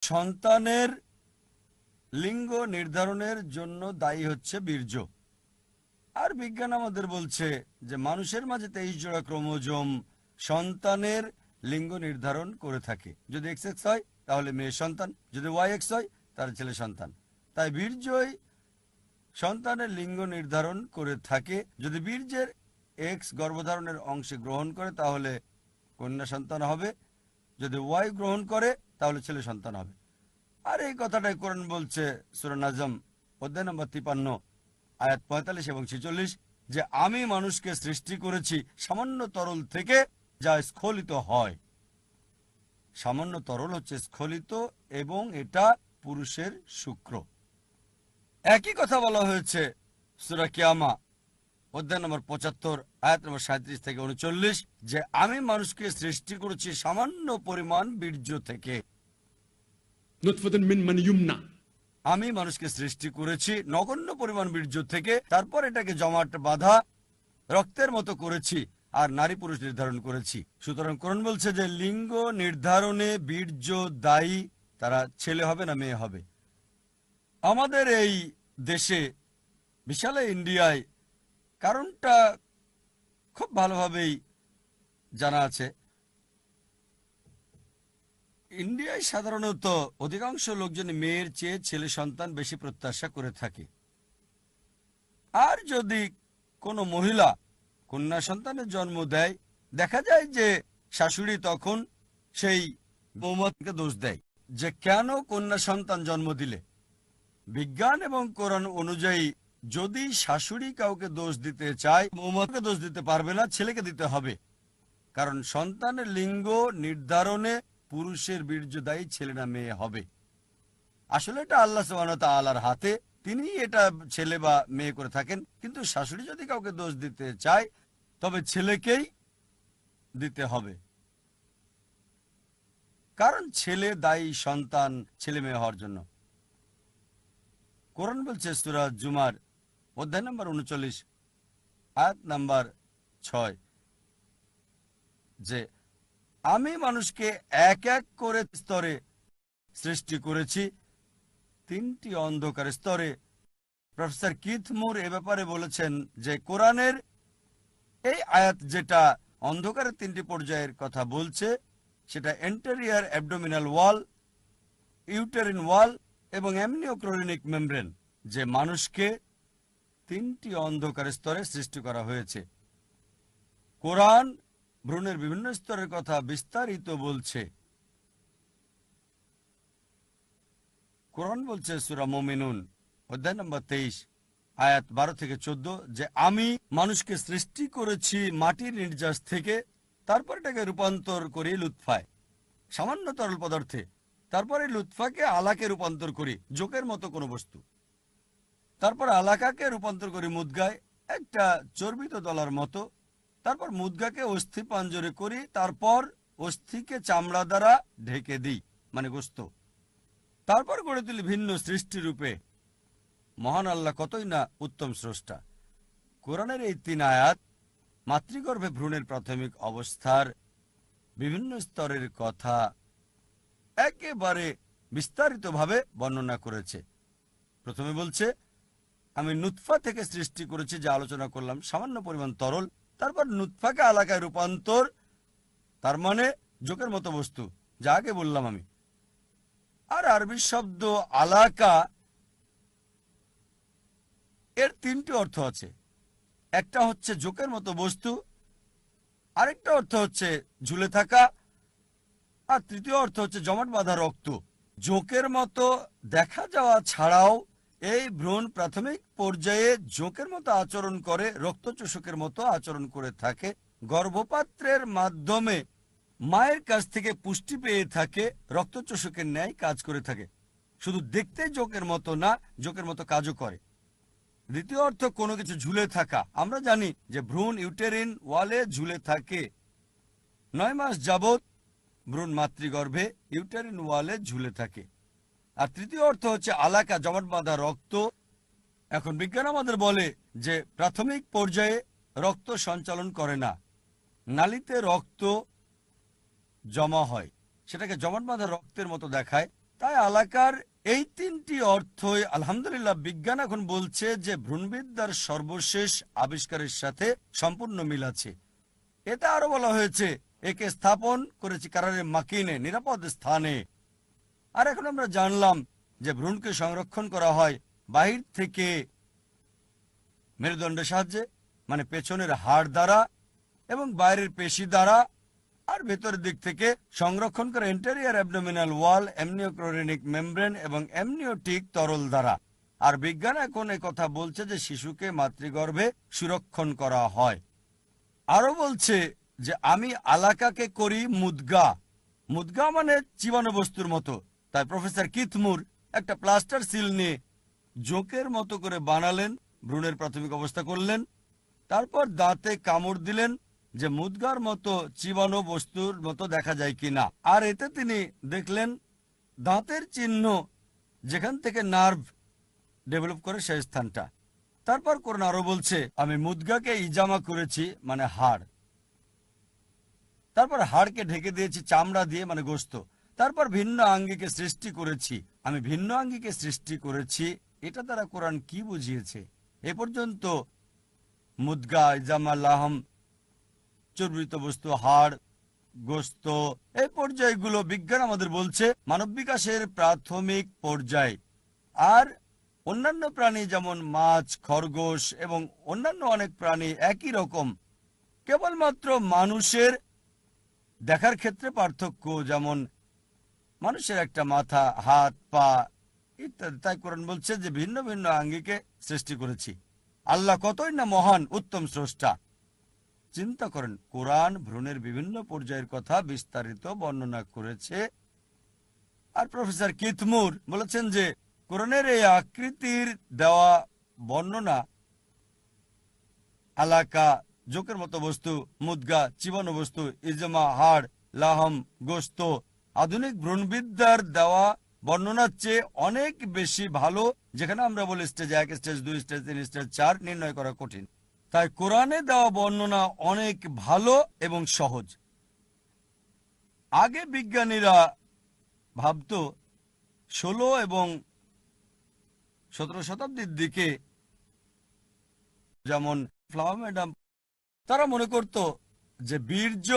সন্তানের লিঙ্গ নির্ধারণের জন্য দায়ী হচ্ছে বীর্য। আর বিজ্ঞান আমাদের বলছে যে মানুষের মাঝে 23 জোড়া ক্রোমোজোম সন্তানের লিঙ্গ নির্ধারণ করে থাকে। যদি XX হয় তাহলে মেয়ে সন্তান, যদি YX হয় তাহলে ছেলে সন্তান। তাই বীর্যই সন্তানের লিঙ্গ নির্ধারণ করে থাকে। যদি বীর্যের X গর্ভধারণের অংশে গ্রহণ করে তাহলে কন্যা সন্তান হবে, যদি Y গ্রহণ করে তাহলে ছেলে সন্তান হবে। আর এই কথাটাই কোরআন বলছে সূরা নাজম অধ্যায় নম্বর 53 আয়াত 45 এবং 46 যে আমি মানুষকে সৃষ্টি করেছি সামান্য তরল থেকে যা স্খলিত হয়। সামান্য তরল হচ্ছে স্খলিত এবং এটা পুরুষের শুক্র। একই কথা বলা হয়েছে সূরা কিয়ামা অধ্যায় নম্বর 75 আয়াত নম্বর 37 থেকে 39 যে আমি মানুষকে সৃষ্টি করেছি সামান্য পরিমাণ বীর্য থেকে। নুতফাতুন মিন মান ইউমনা, আমি মানুষকে সৃষ্টি করেছি নগণ্য পরিমাণ বীর্য থেকে, তারপর এটাকে জমাট বাঁধা রক্তের মতো করেছি আর নারী পুরুষ নির্ধারণ করেছি। সুতরাং কোরআন বলছে যে লিঙ্গ নির্ধারণে বীর্য দায়ী, তারা ছেলে হবে না মেয়ে হবে। আমাদের এই দেশে বিশাল ইন্ডিয়ায় কারণটা খুব ভালোভাবেই জানা আছে। ইন্ডিয়ায় সাধারণত অধিকাংশ লোকজন মেয়ের চেয়ে ছেলে সন্তান বেশি প্রত্যাশা করে থাকে। আর যদি কোনো মহিলা কন্যা সন্তানের জন্ম দেয়, দেখা যায় যে শাশুড়ি তখন সেই বৌমাকে দোষ দেয় যে কেন কন্যা সন্তান জন্ম দিলে। বিজ্ঞান এবং কোরআন অনুযায়ী যদি শাশুড়ি কাউকে দোষ দিতে চায়, বৌমাকে দোষ দিতে পারবে না, ছেলেকে দিতে হবে। কারণ সন্তানের লিঙ্গ নির্ধারণে পুরুষের বীর্য দায়ী, ছেলে না মেয়ে হবে। আসলে এটা আল্লাহ সুবহানাহু ওয়া তাআলার হাতে, তিনি এটা ছেলে বা মেয়ে করে থাকেন। কিন্তু শাশুড়ি যদি কাউকে দোষ দিতে চায় তবে ছেলেকেই দিতে হবে, কারণ ছেলে দায়ী সন্তান ছেলে মেয়ে হওয়ার জন্য। কোরআন বলছে সূরা জুমার অধ্যায় নম্বর 39 আয়াত নাম্বার 6 যে আমি মানুষকে এক এক করে স্তরে সৃষ্টি করেছি, 3টি অন্ধকার স্তরে। প্রফেসর কিথ মুর এ ব্যাপারে বলেছেন যে কোরআনের এই আয়াত যেটা অন্ধকারের 3টি পর্যায়ের কথা বলছে সেটা এন্টেরিয়ার অ্যাবডোমিনাল ওয়াল, ইউটেরিন ওয়াল এবং অ্যামনিওক্লোরিনিক মেমব্রেন, যে মানুষকে 3টি অন্ধকার স্তরে সৃষ্টি করা হয়েছে। কোরআন ভ্রূণের বিভিন্ন স্তরের কথা বিস্তারিত বলছে। কোরআন বলছে সূরা মুমিনুন অধ্যায় নম্বর 23 আয়াত 12 থেকে 14 যে আমি মানুষকে সৃষ্টি করেছি মাটির নির্যাস থেকে, তারপর এটাকে রূপান্তর করি লুৎফায়, সামান্য তরল পদার্থে, তারপরে লুৎফাকে আলাকে রূপান্তর করি জোকের মতো কোনো বস্তু, তারপর আলাকাকে রূপান্তর করি মুদগায় একটা চর্বিত দলার মতো, তারপর মুদগাকে অস্থি পাঞ্জরে করি, তারপর অস্থিকে চামড়া দ্বারা ঢেকে দিই মানে গোস্ত, তারপর গড়ে তুলি ভিন্ন সৃষ্টি রূপে। মহান আল্লাহ কতই না উত্তম স্রষ্টা। কোরআনের এই 3 আয়াত মাতৃগর্ভে ভ্রূণের প্রাথমিক অবস্থার বিভিন্ন স্তরের কথা একেবারে বিস্তারিতভাবে বর্ণনা করেছে। প্রথমে বলছে আমি নুতফা থেকে সৃষ্টি করেছি, যা আলোচনা করলাম, সামান্য পরিমাণ তরল, তারপর নুতফাকে আলাকায় রূপান্তর, তার মানে জোকের মতো বস্তু, যা আগে বললাম আমি। আর আরবি শব্দ আলাকা এর 3টি অর্থ আছে। একটা হচ্ছে জোকের মতো বস্তু, আরেকটা অর্থ হচ্ছে ঝুলে থাকা, আর তৃতীয় অর্থ হচ্ছে জমাট বাঁধা রক্ত। জোকের মতো দেখা যাওয়া ছাড়াও এই ভ্রূণ প্রাথমিক পর্যায়ে জোকের মতো আচরণ করে, রক্তচোষকের মতো আচরণ করে থাকে, গর্ভপাত্রের মাধ্যমে মায়ের কাছ থেকে পুষ্টি পেয়ে থাকে, রক্তচোষকের ন্যায় কাজ করে থাকে। শুধু দেখতে জোকের মতো না, জোকের মতো কাজও করে। দ্বিতীয় অর্থ কোনো কিছু ঝুলে থাকা। আমরা জানি যে ভ্রূণ ইউটেরিন ওয়ালে ঝুলে থাকে, 9 মাস যাবৎ ভ্রূণ মাতৃগর্ভে ইউটেরিন ওয়ালে ঝুলে থাকে। আর তৃতীয় অর্থ হচ্ছে আলাকা, জমাট বাঁধা রক্ত। এখন বিজ্ঞান আমাদের বলে যে প্রাথমিক পর্যায়ে রক্ত সঞ্চালন করে না, নালীতে রক্ত জমা হয়, সেটাকে জমাট বাঁধা রক্তের মতো দেখায়। তাই আলাকার এই তিনটি অর্থই আলহামদুলিল্লাহ বিজ্ঞান এখন বলছে যে ভ্রূণবিদ্যার সর্বশেষ আবিষ্কারের সাথে সম্পূর্ণ মিল আছে। এতে আরো বলা হয়েছে একে স্থাপন করেছি কারারে মাকিনে, নিরাপদ স্থানে। আর এখন আমরা জানলাম যে ভ্রূণকে সংরক্ষণ করা হয় বাহির থেকে মেরুদণ্ডের সাহায্যে, মানে পেছনের হাড় দ্বারা এবং বাইরের পেশি দ্বারা, আর ভেতরের দিক থেকে সংরক্ষণ করে ইন্টেরিয়র অ্যাবডোমিনাল ওয়াল, অ্যামনিওক্লোরিনিক মেমব্রেন এবং অ্যামনিওটিক তরল দ্বারা। আর বিজ্ঞান এখন কথা বলছে যে শিশুকে মাতৃগর্ভে সুরক্ষণ করা হয়। আরো বলছে যে আমি আলাকাকে করি মুদগা। মুদগা মানে জীবাণু বস্তুর মতো। তাই প্রফেসর কিথমুর একটা প্লাস্টার সিল নিয়ে জোকের মতো করে বানালেন, ভ্রূণের প্রাথমিক অবস্থা করলেন, তারপর দাঁতে কামড় দিলেন যে মুদগার মতো জীবাণু বস্তুর মতো দেখা যায় কিনা। আর এতে তিনি দেখলেন দাঁতের চিহ্ন, যেখান থেকে নার্ভ ডেভেলপ করে সেই স্থানটা। তারপর কোরআন আরো বলছে আমি মুদগাকে ইজামা করেছি, মানে হাড়। তারপর হাড়কে ঢেকে দিয়েছি চামড়া দিয়ে, মানে গোশত। তারপর ভিন্ন আঙ্গিকে সৃষ্টি করেছি। আমি ভিন্ন আঙ্গিকে সৃষ্টি করেছি, এটা দ্বারা কোরআন কি বুঝিয়েছে? এ পর্যন্ত মুদগা, ইজামা, লাহম, চর্বিত বস্তু, হাড়, গোশত, এই পর্যায়গুলো বিজ্ঞান আমাদের বলছে মানব বিকাশের প্রাথমিক পর্যায়। আর অন্যান্য প্রাণী যেমন মাছ, খরগোশ এবং অন্যান্য অনেক প্রাণী একই রকম, কেবলমাত্র মানুষের দেখার ক্ষেত্রে পার্থক্য, যেমন মানুষের একটা মাথা, হাত, পা ইত্যাদি। তাই কোরআন বলছে যে ভিন্ন ভিন্ন আঙ্গিকে সৃষ্টি করেছি। আল্লাহ কতই না মহান, উত্তম স্রষ্টা। চিন্তা করেন, কোরআন ভ্রূণের বিভিন্ন পর্যায়ের কথা বিস্তারিত বর্ণনা করেছে। আর প্রফেসর কিথমুর বলেছেন যে কোরআনের এই আকৃতির দেওয়া বর্ণনা, আলাকা জোকের মতো বস্তু, মুদগা চিবানো বস্তু, ইজমা হাড়, লাহম গোশত, আধুনিক ভ্রূণবিদ্যার দেওয়া বর্ণনার চেয়ে অনেক বেশি ভালো। যেখানে আমরা বলি স্টেজ 1, স্টেজ 2, স্টেজ 3, স্টেজ 4 নির্ণয় করা কঠিন। তাই কোরআনে দেওয়া বর্ণনা অনেক ভালো এবং সহজ। আগে বিজ্ঞানীরা ভাবত 16 এবং 17 শতাব্দীর দিকে, যেমন ফ্লাওয়ার ম্যাডাম, তারা মনে করত যে বীর্য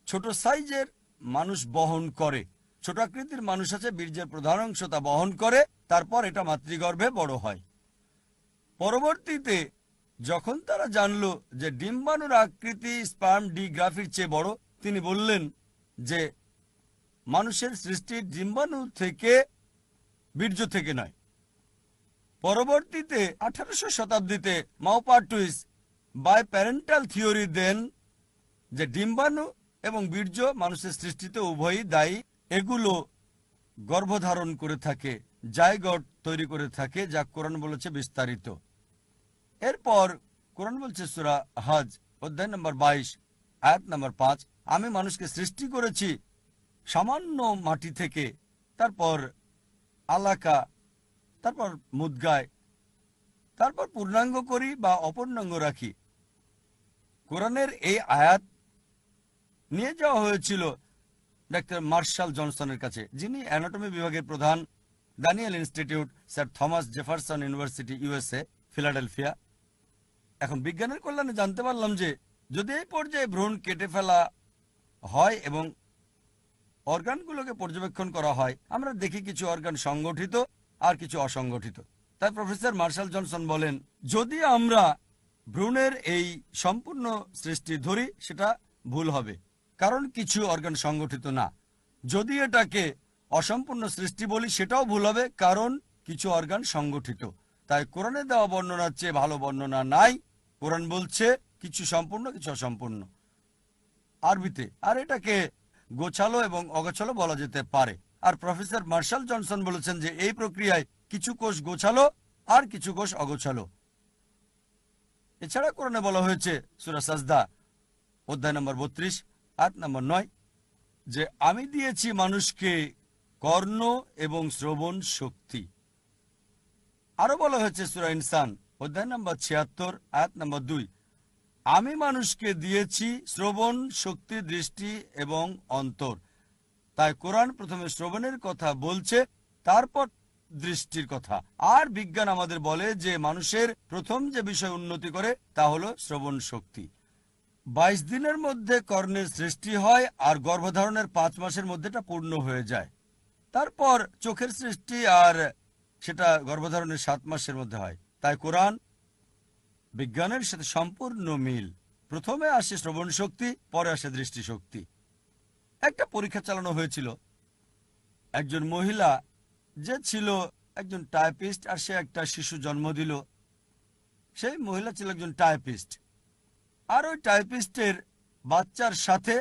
ছোট সাইজের মানুষ বহন করে। ছোট আকৃতির মানুষ আছে, বীর্যের প্রধান অংশ তা বহন করে, তারপর এটা মাতৃগর্ভে বড় হয়। পরবর্তীতে যখন তারা জানল যে ডিম্বাণুর আকৃতি স্পার্ম ডি গ্রাফির চেয়ে বড়, তিনি বললেন যে মানুষের সৃষ্টি ডিম্বাণু থেকে, বীর্য থেকে নয়। পরবর্তীতে 1800 শতাব্দীতে মাওপাটুইস বাই প্যারেন্টাল থিওরি দেন যে ডিম্বাণু এবং বীর্য মানুষের সৃষ্টিতে উভয়ই দায়ী। এগুলো গর্ভধারণ করে থাকে, জাইগট তৈরি করে থাকে, যা কোরআন বলেছে বিস্তারিত। এরপর কোরআন বলছে সূরা হজ অধ্যায় নম্বর 22 আয়াত নম্বর 5, আমি মানুষকে সৃষ্টি করেছি সামান্য মাটি থেকে, তারপর আলাকা, তারপর মুদগায়, তারপর পূর্ণাঙ্গ করি বা অপূর্ণাঙ্গ রাখি। কোরআনের এই আয়াত নিয়ে যাওয়া হয়েছিল ডাক্তার মার্শাল জনসনের কাছে, যিনি অ্যানাটমি বিভাগের প্রধান, Daniel institute, sir Thomas Jefferson university, USA, Philadelphia. এখন বিজ্ঞানের কল্যাণে জানতে পারলাম যে যদি এই পর্যায়ে ভ্রূণ কেটে ফেলা হয় এবং অর্গানগুলোকে পর্যবেক্ষণ করা হয়, আমরা দেখি কিছু অর্গান সংগঠিত আর কিছু অসংগঠিত। তাই প্রফেসর মার্শাল জনসন বলেন, যদি আমরা ভ্রূণের এই সম্পূর্ণ সৃষ্টি ধরি সেটা ভুল হবে, কারণ কিছু অর্গান সংগঠিত না। যদি এটাকে অসম্পূর্ণ সৃষ্টি বলি সেটাও ভুল হবে, কারণ কিছু অর্গান সংগঠিত। তাই কোরআনে দেওয়া বর্ণনার চেয়ে ভালো বর্ণনা নাই। কোরআন বলছে কিছু সম্পূর্ণ, কিছু অসম্পূর্ণ আরবিতে, আর এটাকে গোছালো এবং অগোছালো বলা যেতে পারে। আর প্রফেসর মার্শাল জনসন বলেছেন যে এই প্রক্রিয়ায় কিছু কোষ গোছালো আর কিছু কোষ অগোছালো। এছাড়া কোরআনে বলা হয়েছে সূরা সাজদা অধ্যায় নম্বর 32 আয়াত নম্বর 9 যে আমি দিয়েছি মানুষকে কর্ণ এবং শ্রবণ শক্তি। আরো বলা হয়েছে সূরা ইনসান অধ্যায় নম্বর 76 আয়াত নম্বর 2, আমি মানুষকে দিয়েছি শ্রবণ শক্তি, দৃষ্টি এবং অন্তর। তাই কোরআন প্রথমে শ্রবণের কথা বলছে, তারপর দৃষ্টির কথা। আর বিজ্ঞান আমাদের বলে যে মানুষের প্রথম যে বিষয় উন্নতি করে তা হলো শ্রবণ শক্তি। 22 দিনের মধ্যে কর্ণের সৃষ্টি হয়, আর গর্ভধারণের 5 মাসের মধ্যে এটা পূর্ণ হয়ে যায়। তারপর চোখের সৃষ্টি, আর সেটা গর্ভধারণের 7 মাসের মধ্যে হয়। তাই কোরআন বিজ্ঞানের সাথে সম্পূর্ণ মিল। প্রথমে আসে শ্রবণ শক্তি, পরে আসে দৃষ্টিশক্তি। একটা পরীক্ষা চালানো হয়েছিল। একজন মহিলা যে ছিল একজন টাইপিস্ট, আর সে একটা শিশু জন্ম দিল। সেই মহিলা ছিল একজন টাইপিস্ট, আর ওই টাইপিস্টের বাচ্চার সাথে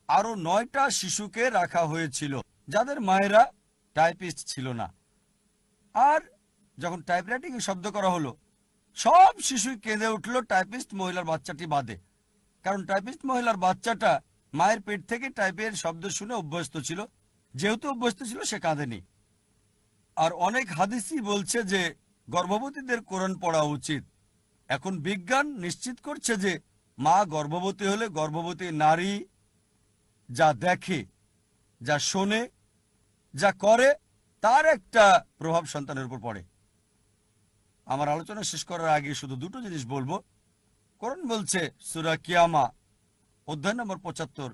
আরো 9টা শিশুকে রাখা হয়েছিল যাদের মায়েরা টাইপিস্ট ছিল না। আর যখন টাইপরাইটিং এ শব্দ করা হলো, সব শিশুই কেঁদে উঠল টাইপিস্ট মহিলার বাচ্চাটি বাদে। কারণ টাইপিস্ট মহিলার বাচ্চাটা মায়ের পেট থেকে টাইপের শব্দ শুনে অভ্যস্ত ছিল। যেহেতু অভ্যস্ত ছিল, সে কাঁদেনি। আর অনেক হাদিসই বলছে যে গর্ভবতীদের কোরআন পড়া উচিত। এখন বিজ্ঞান নিশ্চিত করছে যে মা গর্ভবতী হলে গর্ভবতী নারী যা দেখে, যা শোনে, যা করে, তার একটা প্রভাব সন্তানের উপর পড়ে। আমার আলোচনা শেষ করার আগে শুধু দুটো জিনিস বলবো। কোরআন বলছে সূরা কিয়ামা অধ্যায় নম্বর 75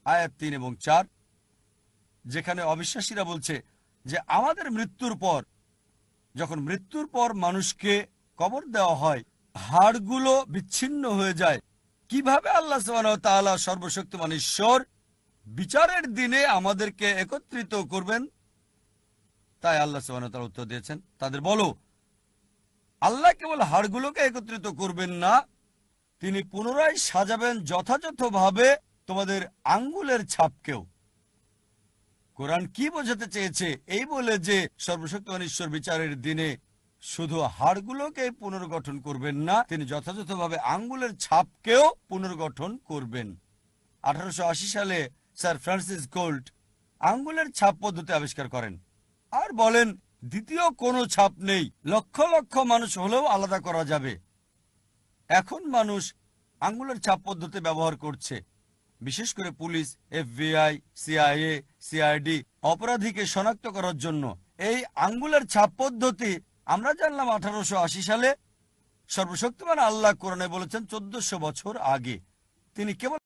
আয়াত 3 এবং 4, যেখানে অবিশ্বাসীরা বলছে যে আমাদের মৃত্যুর পর, যখন মৃত্যুর পর মানুষকে কবর দেওয়া হয়, হাড়গুলো বিচ্ছিন্ন হয়ে যায়, কিভাবে আল্লাহ সুবহানাহু ওয়া তাআলা সর্বশক্তিমান ঈশ্বর বিচারের দিনে আমাদেরকে একত্রিত করবেন? তাই আল্লাহ সুবহানাহু ওয়া তাআলা উত্তর দিয়েছেন, তাদের বলো, আল্লাহ কেবল হাড়গুলোকে একত্রিত করবেন না, তিনি পুনরায় সাজাবেন যথাযথভাবে তোমাদের আঙ্গুলের ছাপকেও। কোরআন কি বোঝাতে চেয়েছে? এই বলে যে সর্বশক্তিমান ঈশ্বর বিচারের দিনে শুধু হাড়গুলোকে পুনর্গঠন করবেন না, তিনি যথাযথভাবে আঙ্গুলের ছাপকেও পুনর্গঠন করবেন। 1880 সালে স্যার ফ্রান্সিস গোল্ড আঙ্গুলের ছাপ পদ্ধতি আবিষ্কার করেন আর বলেন, দ্বিতীয় কোনো ছাপ নেই, লক্ষ লক্ষ মানুষ হলেও আলাদা করা যাবে। এখন মানুষ আঙ্গুলের ছাপ পদ্ধতি ব্যবহার করছে, বিশেষ করে পুলিশ, FBI, CIA, CID অপরাধীকে শনাক্ত করার জন্য। এই আঙ্গুলের ছাপ পদ্ধতি আমরা জানলাম 1880 সালে। সর্বশক্তিমান আল্লাহ কোরআনে বলেছেন 1400 বছর আগে। তিনি কেবল